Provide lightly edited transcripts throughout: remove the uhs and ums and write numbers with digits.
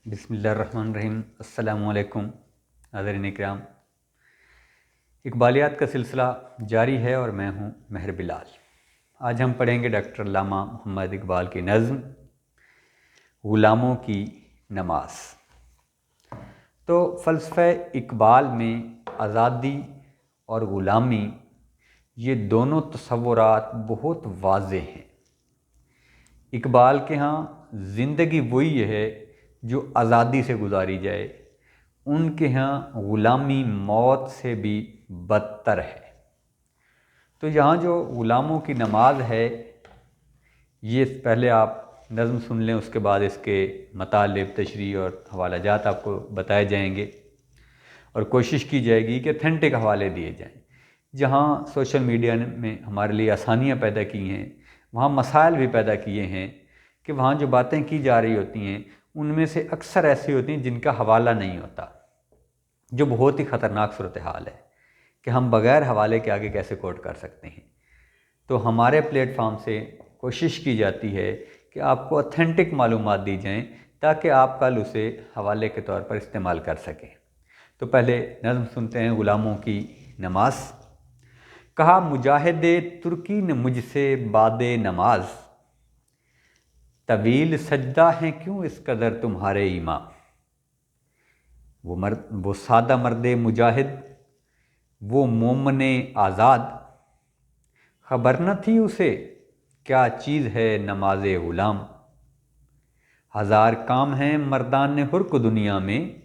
बिस्मिल्लाहिर्रहमानिर्रहीम। अस्सलामुअलैकुम नाज़रीन इकराम, इकबालियात का सिलसिला जारी है और मैं हूँ महर बिलाल। आज हम पढ़ेंगे डॉक्टर अल्लामा मोहम्मद इकबाल की नज़्म ग़ुलामों की नमाज। तो फ़लसफ़े इकबाल में आज़ादी और ग़ुलामी ये दोनों तसव्वुरात बहुत वाज़ेह हैं। इकबाल के यहाँ ज़िंदगी वही है जो आज़ादी से गुजारी जाए, उनके यहाँ ग़ुलामी मौत से भी बदतर है। तो यहाँ जो ग़ुलामों की नमाज है, ये पहले आप नज़्म सुन लें, उसके बाद इसके मतालिब, तशरीह और हवालाजात आपको बताए जाएंगे और कोशिश की जाएगी कि अथेंटिक हवाले दिए जाएं। जहाँ सोशल मीडिया में हमारे लिए आसानियाँ पैदा की हैं, वहाँ मसाइल भी पैदा किए हैं कि वहाँ जो बातें की जा रही होती हैं उनमें से अक्सर ऐसी होती हैं जिनका हवाला नहीं होता, जो बहुत ही ख़तरनाक सूरत हाल है कि हम बग़ैर हवाले के आगे कैसे कोट कर सकते हैं। तो हमारे प्लेटफॉर्म से कोशिश की जाती है कि आपको अथेंटिक मालूमात दी जाएं ताकि आप कल उसे हवाले के तौर पर इस्तेमाल कर सकें। तो पहले नज़्म सुनते हैं ग़ुलामों की नमाज। कहा मुजाहिदे तुर्की ने मुझसे बादे नमाज, तवील सजदा हैं क्यों इस कदर तुम्हारे ईमा। वो सादा मर्दे मुजाहिद, वो मोमने आज़ाद, खबर न थी उसे क्या चीज़ है नमाज़े ग़ुलाम। हज़ार काम हैं मर्दान हुर को दुनिया में,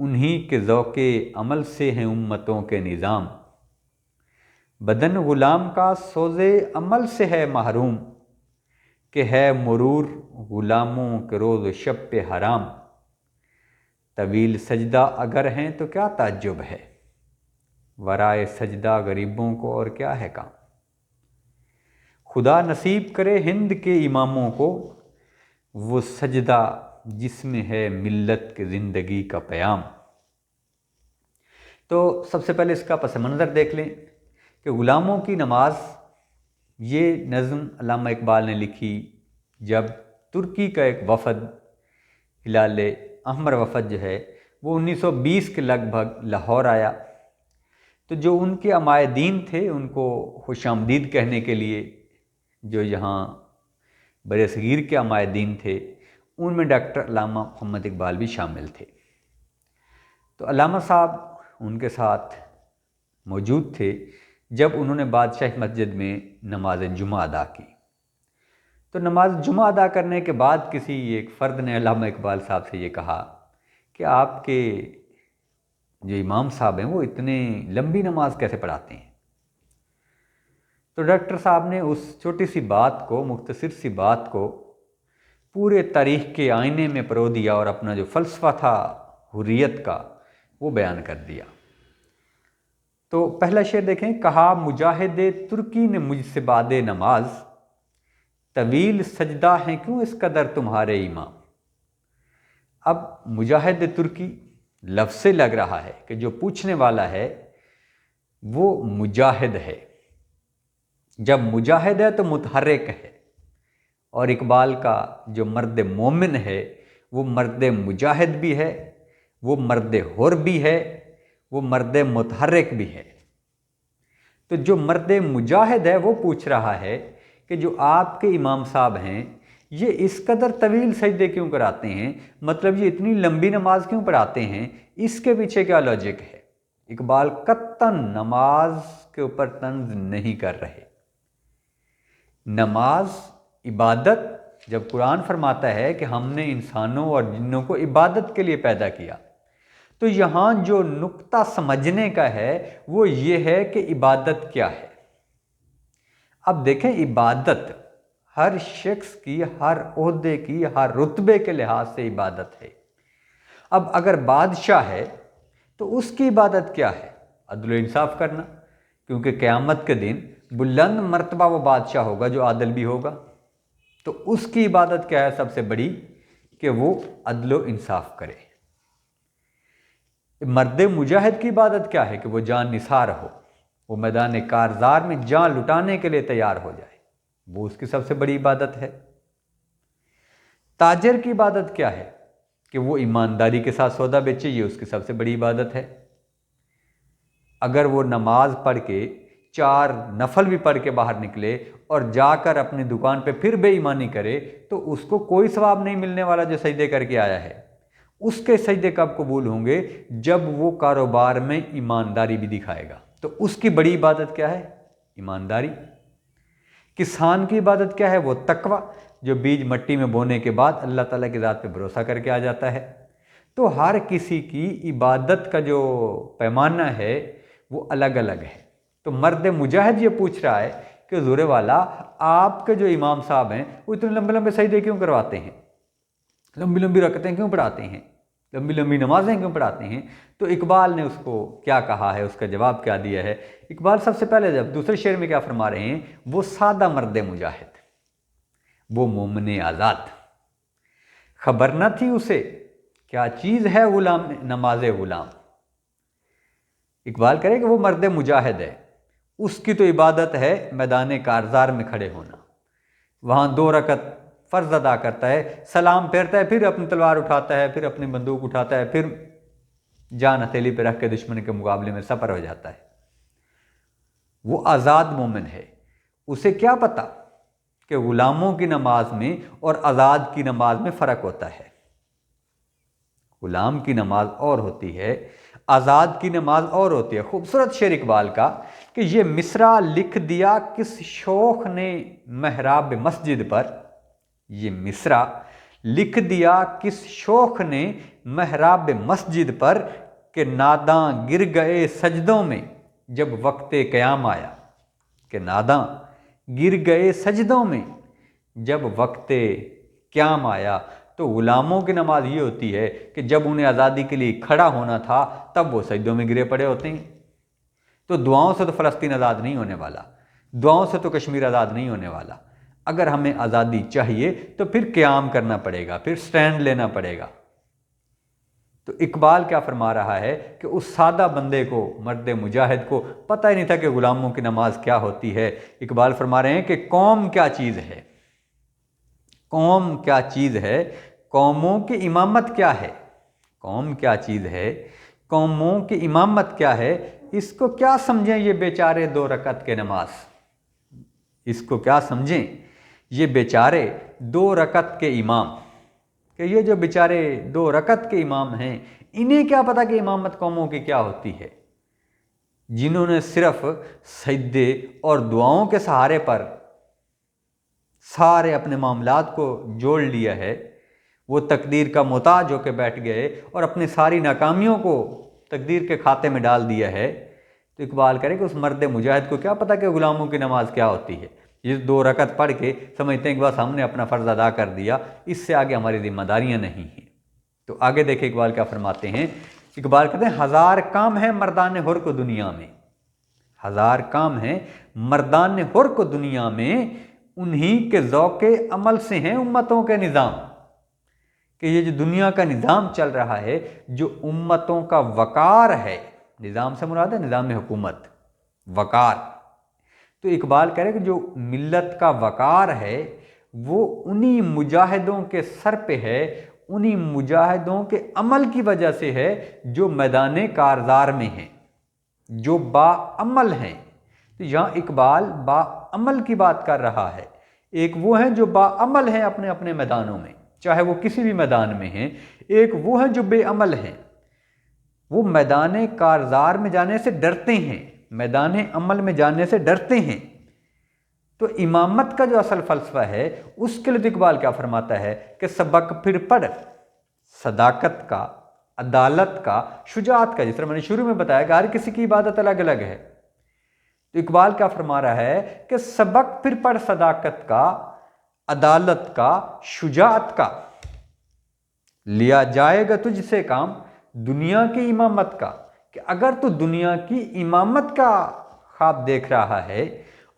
उन्हीं के ज़ौक़े अमल से हैं उम्मतों के निज़ाम। बदन ग़ुलाम का सोज़े अमल से है महरूम, कि है मुरूर ग़ुलामों के रोज़ शब पे हराम। तवील सजदा अगर हैं तो क्या ताज्जुब है, वराए सजदा गरीबों को और क्या है काम। खुदा नसीब करे हिंद के इमामों को, वो सजदा जिसमें है मिल्लत के ज़िंदगी का प्याम। तो सबसे पहले इसका पस मंज़र देख लें कि ग़ुलामों की नमाज ये नज़्म अल्लामा इकबाल ने लिखी जब तुर्की का एक वफ़द, हिलाल अहमर वफ़द जो है वो 1920 के लगभग लाहौर आया। तो जो उनके अमायदीन थे उनको खुशामदीद कहने के लिए जो यहाँ बरसगीर के अमायदीन थे, उनमें डॉक्टर अल्लामा मोहम्मद इकबाल भी शामिल थे। तो अल्लामा साहब उनके साथ मौजूद थे जब उन्होंने बादशाह मस्जिद में नमाज जुमा अदा की। तो नमाज जुमा अदा करने के बाद किसी एक फ़र्द ने अल्लामा इकबाल साहब से ये कहा कि आपके जो इमाम साहब हैं वो इतने लंबी नमाज कैसे पढ़ाते हैं। तो डॉक्टर साहब ने उस छोटी सी बात को, मुख्तसर सी बात को पूरे तारीख़ के आईने में परो दिया और अपना जो फ़लसफ़ा था हुर्रियत का वो बयान कर दिया। तो पहला शेर देखें। कहा मुजाहिदे तुर्की ने मुझसे बादे नमाज, तवील सजदा हैं क्यों इस कदर तुम्हारे इमाम। अब मुजाहिद तुर्की लफ्ज़ से लग रहा है कि जो पूछने वाला है वो मुजाहिद है। जब मुजाहिद है तो मुतहर्रिक है, और इकबाल का जो मर्द मोमिन है वो मर्द मुजाहिद भी है, वो मर्द हुर भी है, वो मर्द मुतहर्रिक भी है। तो जो मर्द मुजाहिद है वो पूछ रहा है कि जो आपके इमाम साहब हैं ये इस कदर तवील सजदे क्यों कराते हैं, मतलब ये इतनी लंबी नमाज क्यों पढ़ाते हैं, इसके पीछे क्या लॉजिक है। इकबाल कत्तन नमाज के ऊपर तंज नहीं कर रहे। नमाज इबादत, जब कुरान फरमाता है कि हमने इंसानों और जिन्नों को इबादत के लिए पैदा किया, तो यहाँ जो नुक्ता समझने का है वो ये है कि इबादत क्या है। अब देखें, इबादत हर शख्स की, हर ओहदे की, हर रुतबे के लिहाज से इबादत है। अब अगर बादशाह है तो उसकी इबादत क्या है, अदल इंसाफ करना, क्योंकि क़यामत के दिन बुलंद मर्तबा वो बादशाह होगा जो आदिल भी होगा। तो उसकी इबादत क्या है सबसे बड़ी, कि वो अदल इंसाफ करे। मर्द मुजाहिद की इबादत क्या है कि वो जान निसार हो, वो मैदान कारज़ार में जान लुटाने के लिए तैयार हो जाए, वो उसकी सबसे बड़ी इबादत है। ताजर की इबादत क्या है कि वो ईमानदारी के साथ सौदा बेचे, ये उसकी सबसे बड़ी इबादत है। अगर वो नमाज पढ़ के 4 नफल भी पढ़ के बाहर निकले और जाकर अपनी दुकान पे फिर बेईमानी करे तो उसको कोई सवाब नहीं मिलने वाला जो सजदे करके आया है। उसके सजदे कब कबूल होंगे? जब वो कारोबार में ईमानदारी भी दिखाएगा। तो उसकी बड़ी इबादत क्या है? ईमानदारी। किसान की इबादत क्या है? वो तकवा, जो बीज मट्टी में बोने के बाद अल्लाह ताला की ज़ात पे भरोसा करके आ जाता है। तो हर किसी की इबादत का जो पैमाना है वो अलग अलग है। तो मर्द मुजाहिद ये पूछ रहा है कि हुज़ूर वाला, आपके जो इमाम साहब हैं वो इतने लंबे लंबे सजदे क्यों करवाते हैं, लंबी लंबी रकतें क्यों पढ़ाते हैं, लंबी लंबी नमाजें क्यों पढ़ाते हैं? तो इकबाल ने उसको क्या कहा है, उसका जवाब क्या दिया है? इकबाल सबसे पहले जब दूसरे शेर में क्या फरमा रहे हैं, वो सादा मर्द मुजाहिद, वो मोमिन आज़ाद, खबर न थी उसे क्या चीज़ है गुलाम नमाज गुलाम। इकबाल करे कि वो मर्द मुजाहिद है, उसकी तो इबादत है मैदान कारज़ार में खड़े होना, वहाँ 2 रकत फ़र्ज अदा करता है, सलाम फेरता है, फिर अपनी तलवार उठाता है, फिर अपनी बंदूक उठाता है, फिर जान हथेली पर रख के दुश्मन के मुकाबले में सफ़र हो जाता है। वो आज़ाद मोमिन है। उसे क्या पता कि ग़ुलामों की नमाज में और आज़ाद की नमाज में फ़र्क होता है। ग़ुलाम की नमाज और होती है, आज़ाद की नमाज और होती है। खूबसूरत शेर इकबाल का कि ये मिसरा लिख दिया किस शौख ने महराब मस्जिद पर, ये मिसरा लिख दिया किस शौख ने महराब मस्जिद पर, कि नादां गिर गए सजदों में जब वक्ते क़याम आया, कि नादां गिर गए सजदों में जब वक्ते क़याम आया। तो ग़ुलामों की नमाज ये होती है कि जब उन्हें आज़ादी के लिए खड़ा होना था तब वो सजदों में गिरे पड़े होते हैं। तो दुआओं से तो फ़लस्तीन आज़ाद नहीं होने वाला, दुआओं से तो कश्मीर आज़ाद नहीं होने वाला। अगर हमें आज़ादी चाहिए तो फिर क़याम करना पड़ेगा, फिर स्टैंड लेना पड़ेगा। तो इकबाल क्या फरमा रहा है कि उस सादा बंदे को, मर्द मुजाहिद को पता ही नहीं था कि ग़ुलामों की नमाज क्या होती है। इकबाल फरमा रहे हैं कि कौम क्या चीज़ है, कौम क्या चीज़ है, कौमों की इमामत क्या है, कौम क्या चीज़ है, कौमों की इमामत क्या है, इसको क्या समझें ये बेचारे 2 रकत के नमाज, इसको क्या समझें ये बेचारे 2 रकत के इमाम, कि ये जो बेचारे 2 रकत के इमाम हैं, इन्हें क्या पता कि इमामत कौमों की क्या होती है, जिन्होंने सिर्फ सजदे और दुआओं के सहारे पर सारे अपने मामलात को जोड़ लिया है। वो तकदीर का मोहताज होकर बैठ गए और अपनी सारी नाकामियों को तकदीर के खाते में डाल दिया है। तो इकबाल करे कि उस मर्द मुजाहिद को क्या पता कि ग़ुलामों की नमाज क्या होती है। ये 2 रकत पढ़ के समझते हैं कि बस हमने अपना फ़र्ज़ अदा कर दिया, इससे आगे हमारी जिम्मेदारियाँ नहीं हैं। तो आगे देखें इकबाल क्या फरमाते हैं। इकबाल कहते हैं 1000 काम है मर्दान हुर को दुनिया में, 1000 काम है मर्दान हुर को दुनिया में, उन्हीं के ज़ौक़े अमल से हैं उम्मतों के निज़ाम। कि ये जो दुनिया का निज़ाम चल रहा है, जो उम्मतों का वक़ार है, निज़ाम से मुराद है निज़ाम हुकूमत, वक़ार। तो इकबाल कह रहे कि जो मिल्लत का वक़ार है वो उन्हीं मुजाहिदों के सर पे है, उन्हीं मुजाहिदों के अमल की वजह से है जो मैदान कारज़ार में हैं, जो बाअमल हैं। तो यहाँ इकबाल बाअमल की बात कर रहा है। एक वो हैं जो बाअमल हैं अपने अपने मैदानों में, चाहे वो किसी भी मैदान में हैं। एक वो हैं जो बेअमल हैं, वो मैदान कारज़ार में जाने से डरते हैं, मैदान अमल में जाने से डरते हैं। तो इमामत का जो असल फ़लसफ़ा है उसके लिए इकबाल क्या फरमाता है कि सबक फिर पढ़ सदाकत का, अदालत का, शुजाअत का। जिस तरह मैंने शुरू में बताया कि हर किसी की इबादत अलग अलग है। तो इकबाल क्या फरमा रहा है कि सबक फिर पढ़ सदाकत का, अदालत का, शुजाअत का, लिया जाएगा तुझसे काम दुनिया की इमामत का। कि अगर तू दुनिया की इमामत का ख्वाब देख रहा है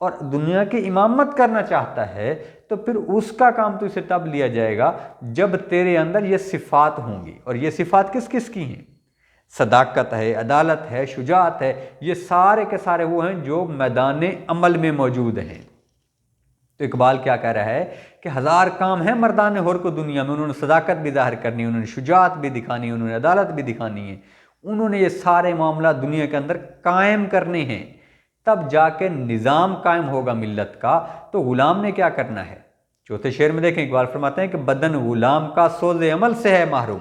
और दुनिया की इमामत करना चाहता है तो फिर उसका काम तुझसे तब लिया जाएगा जब तेरे अंदर ये सिफ़ात होंगी। और ये सिफ़ात किस किस की हैं? सदाकत है, अदालत है, शुजाअत है। ये सारे के सारे वो हैं जो मैदान अमल में मौजूद हैं। तो इकबाल क्या कह रहा है कि हज़ार काम है मर्दान होर को दुनिया में, उन्होंने सदाकत भी ज़ाहिर करनी है, उन्होंने शुजात भी दिखानी है, उन्होंने अदालत भी दिखानी है, उन्होंने ये सारे मामला दुनिया के अंदर कायम करने हैं, तब जाके निज़ाम कायम होगा मिल्लत का। तो ग़ुलाम ने क्या करना है? चौथे शेर में देखें इकबाल फरमाते हैं कि बदन ग़ुलाम का सोज़े अमल से है महरूम,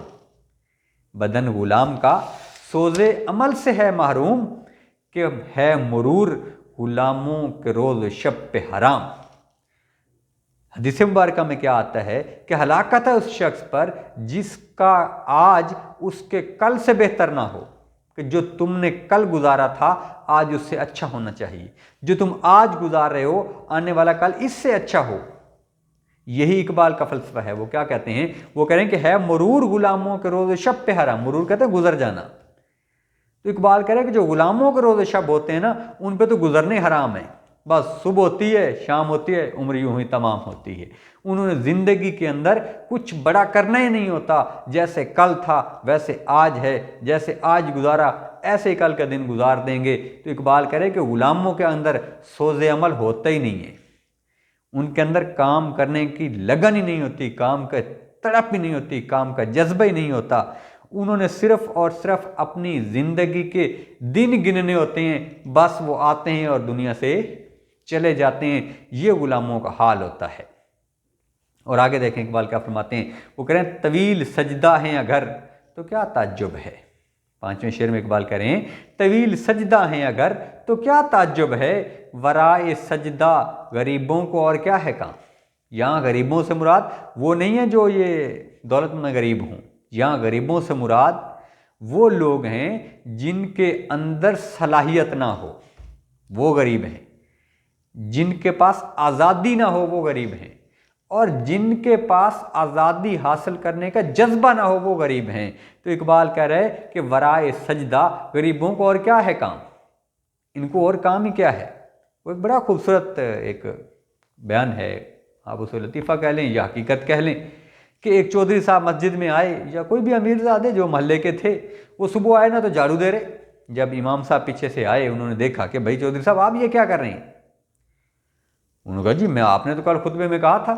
बदन ग़ुलाम का सोज़े अमल से है महरूम, कि है मुरूर ग़ुलामों के रोज़ शब पे हराम। हदीस मुबारका में क्या आता है कि हलाकत है उस शख्स पर जिसका आज उसके कल से बेहतर ना हो, कि जो तुमने कल गुजारा था आज उससे अच्छा होना चाहिए, जो तुम आज गुजार रहे हो आने वाला कल इससे अच्छा हो। यही इकबाल का फलसफा है। वो क्या कहते हैं? वो कह रहे हैं कि है मुरूर ग़ुलामों के रोज़ शब पे हराम, मुरूर कहते हैं गुजर जाना। तो इकबाल कह रहे हैं कि जो ग़ुलामों के रोज़ शब होते हैं ना, उन पे तो गुजरने हराम है, बस सुबह होती है शाम होती है उम्र यूं ही तमाम होती है। उन्होंने ज़िंदगी के अंदर कुछ बड़ा करना ही नहीं होता, जैसे कल था वैसे आज है, जैसे आज गुजारा ऐसे ही कल का दिन गुजार देंगे। तो इकबाल कह रहे कि ग़ुलामों के अंदर सोज़े अमल होता ही नहीं है, उनके अंदर काम करने की लगन ही नहीं होती, काम का तड़प ही नहीं होती, काम का जज्बा ही नहीं होता। उन्होंने सिर्फ और सिर्फ अपनी ज़िंदगी के दिन गिनने होते हैं, बस वो आते हैं और दुनिया से चले जाते हैं। ये ग़ुलामों का हाल होता है। और आगे देखें इकबाल क्या फरमाते हैं? वो कह रहे हैं तवील सजदा है अगर तो क्या ताज्जुब है। पांचवें शेर में इकबाल कह रहे हैं तवील सजदा है अगर तो क्या ताज्जुब है, वराए सजदा गरीबों को और क्या है काम। यहाँ गरीबों से मुराद वो नहीं है जो ये दौलतमंद गरीब हों, यहाँ गरीबों से मुराद वो लोग हैं जिनके अंदर सलाहियत ना हो, वो गरीब हैं। जिनके पास आज़ादी ना हो वो गरीब हैं, और जिनके पास आज़ादी हासिल करने का जज्बा ना हो वो गरीब हैं। तो इकबाल कह रहे हैं कि वराए सजदा गरीबों को और क्या है काम, इनको और काम ही क्या है। वो एक बड़ा खूबसूरत एक बयान है, आप उसे लतीफ़ा कह लें या हकीकत कह लें, कि एक चौधरी साहब मस्जिद में आए या कोई भी अमीरज़ादे जो मोहल्ले के थे, वो सुबह आए ना तो झाड़ू दे रहे। जब इमाम साहब पीछे से आए उन्होंने देखा कि भाई चौधरी साहब आप ये क्या कर रहे हैं। उन्होंने कहा जी मैं आपने तो कल खुतबे में कहा था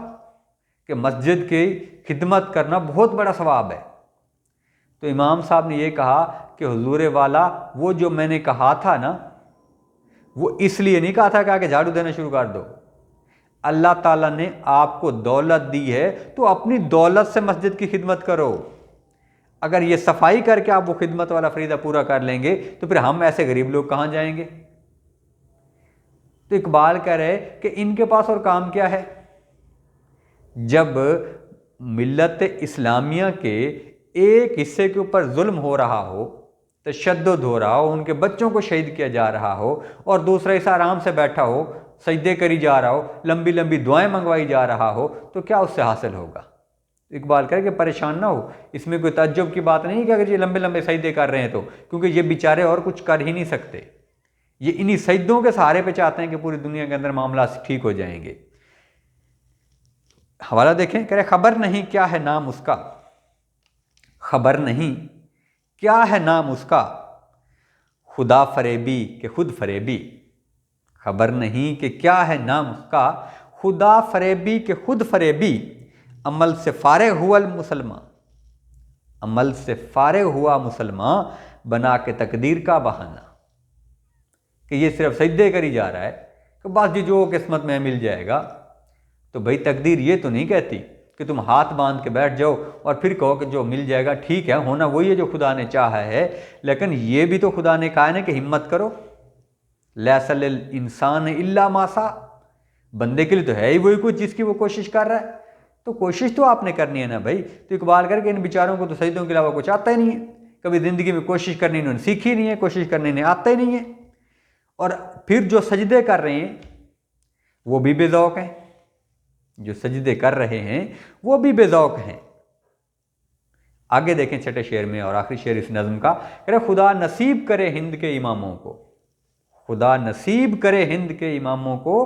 कि मस्जिद की खिदमत करना बहुत बड़ा सवाब है। तो इमाम साहब ने ये कहा कि हुजूर वाला वो जो मैंने कहा था ना, वो इसलिए नहीं कहा था कि आके झाड़ू देना शुरू कर दो। अल्लाह ताला ने आपको दौलत दी है तो अपनी दौलत से मस्जिद की खिदमत करो। अगर ये सफाई करके आप वो खिदमत वाला फरीदा पूरा कर लेंगे तो फिर हम ऐसे गरीब लोग कहाँ जाएंगे। तो इकबाल कह रहे कि इनके पास और काम क्या है। जब मिल्लत इस्लामिया के एक हिस्से के ऊपर जुल्म हो रहा हो, तशद्दुद हो रहा हो, उनके बच्चों को शहीद किया जा रहा हो, और दूसरा हिस्सा आराम से बैठा हो, सजदे करी जा रहा हो, लंबी लंबी दुआएं मंगवाई जा रहा हो, तो क्या उससे हासिल होगा। इकबाल कह कि परेशान ना हो, इसमें कोई तअज्जुब की बात नहीं कि अगर ये लंबे लंबे सजदे कर रहे हैं तो, क्योंकि ये बेचारे और कुछ कर ही नहीं सकते। ये इन्हीं सजदों के सहारे पे चाहते हैं कि पूरी दुनिया के अंदर मामला ठीक हो जाएंगे। हवाला देखें, कह रहे खबर नहीं क्या है नाम उसका, खबर नहीं क्या है नाम उसका, खुदा फरेबी के खुद फरेबी। खबर नहीं कि क्या है नाम उसका, खुदा फरेबी के खुद फरेबी। अमल से फारिग हुआ मुसलमान, अमल से फारिग हुआ मुसलमान, बना के तकदीर का बहाना। कि ये सिर्फ सजदे करी जा रहा है कि बस जी जो किस्मत में मिल जाएगा। तो भाई तकदीर ये तो नहीं कहती कि तुम हाथ बांध के बैठ जाओ और फिर कहो कि जो मिल जाएगा ठीक है, होना वही है जो खुदा ने चाहा है। लेकिन ये भी तो खुदा ने कहा है ना कि हिम्मत करो, लैसल इंसान इल्ला मासा, बंदे के लिए तो है ही वही कुछ जिसकी वो कोशिश कर रहा है। तो कोशिश तो आपने करनी है ना भाई। तो इकबाल करके इन बेचारों को तो सजदों के अलावा कुछ आता ही नहीं है, कभी ज़िंदगी में कोशिश करनी इन्होंने सीखी नहीं है, कोशिश करने इन्हें आता ही नहीं है। और फिर जो सजदे कर रहे हैं वो भी बेज़ौक हैं, जो सजदे कर रहे हैं वो भी बेज़ौक हैं। आगे देखें छठे शेर में और आखिरी शेर इस नज़्म का, कह रहे खुदा नसीब करे हिंद के इमामों को, खुदा नसीब करे हिंद के इमामों को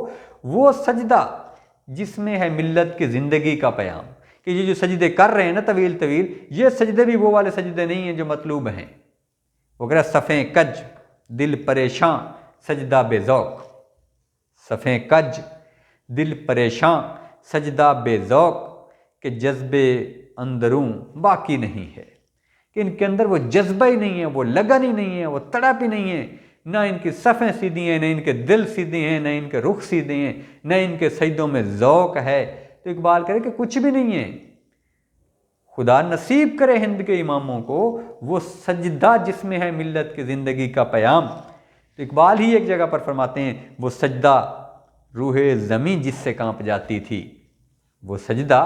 वो सजदा जिसमें है मिल्लत की ज़िंदगी का प्याम। कि ये जो सजदे कर रहे हैं ना तवील तवील, ये सजदे भी वो वाले सजदे नहीं हैं जो मतलूब हैं। वो कह रहा सफ़े कज दिल परेशान सजदा बेज़ौक, सफ़े कज दिल परेशान सजदा बेज़ौक़ के जज्बे अंदरूं बाकी नहीं है, कि इनके अंदर वो जज्बा ही नहीं है, वो लगन ही नहीं है, वो तड़प ही नहीं है, ना इनकी सफ़ें सीधी हैं, ना इनके दिल सीधे हैं, ना इनके रुख सीधे हैं, ना इनके सजदों में ज़ौक़ है। तो इकबाल करे कि कुछ भी नहीं है। खुदा नसीब करे हिंद के इमामों को वो सजदा जिसमें है मिल्लत की ज़िंदगी का प्याम। तो इकबाल ही एक जगह पर फरमाते हैं, वो सजदा रूहे ज़मीं जिससे कांप जाती थी, वो सजदा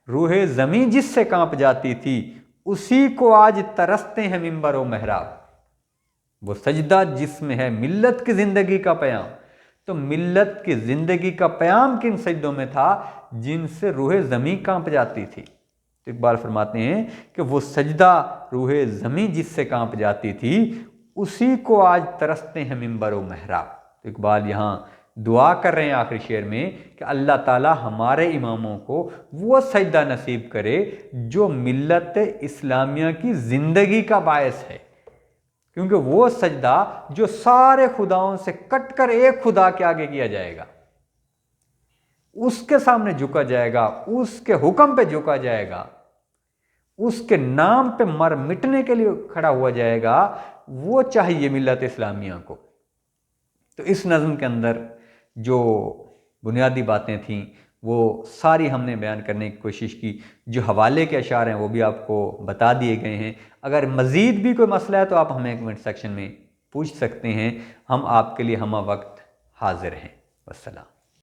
रूहे ज़मीं जिससे कांप जाती थी, उसी को आज तरसते हैं मिंबर व महराब। वो सजदा जिसमें है मिल्लत की ज़िंदगी का प्याम। तो मिल्लत की ज़िंदगी का प्याम किन सजदों में था जिनसे रूहे ज़मीं कांप जाती थी। तो इकबाल फरमाते हैं कि वो सजदा रूहे ज़मीं जिससे कांप जाती थी, उसी को आज तरसते हैं मिंबर व महराब। तो इकबाल यहाँ दुआ कर रहे हैं आखिरी शेर में कि अल्लाह ताला हमारे इमामों को वो सजदा नसीब करे जो मिल्लत इस्लामिया की ज़िंदगी का बायस है, क्योंकि वो सजदा जो सारे खुदाओं से कटकर एक खुदा के आगे किया जाएगा, उसके सामने झुका जाएगा, उसके हुक्म पे झुका जाएगा, उसके नाम पे मर मिटने के लिए खड़ा हुआ जाएगा, वो चाहिए मिल्लत इस्लामिया को। तो इस नज़्म के अंदर जो बुनियादी बातें थीं वो सारी हमने बयान करने की कोशिश की। जो हवाले के अशार हैं वो भी आपको बता दिए गए हैं। अगर मज़ीद भी कोई मसला है तो आप हमें कमेंट सेक्शन में पूछ सकते हैं, हम आपके लिए हम वक्त हाजिर हैं। वस्सलाम।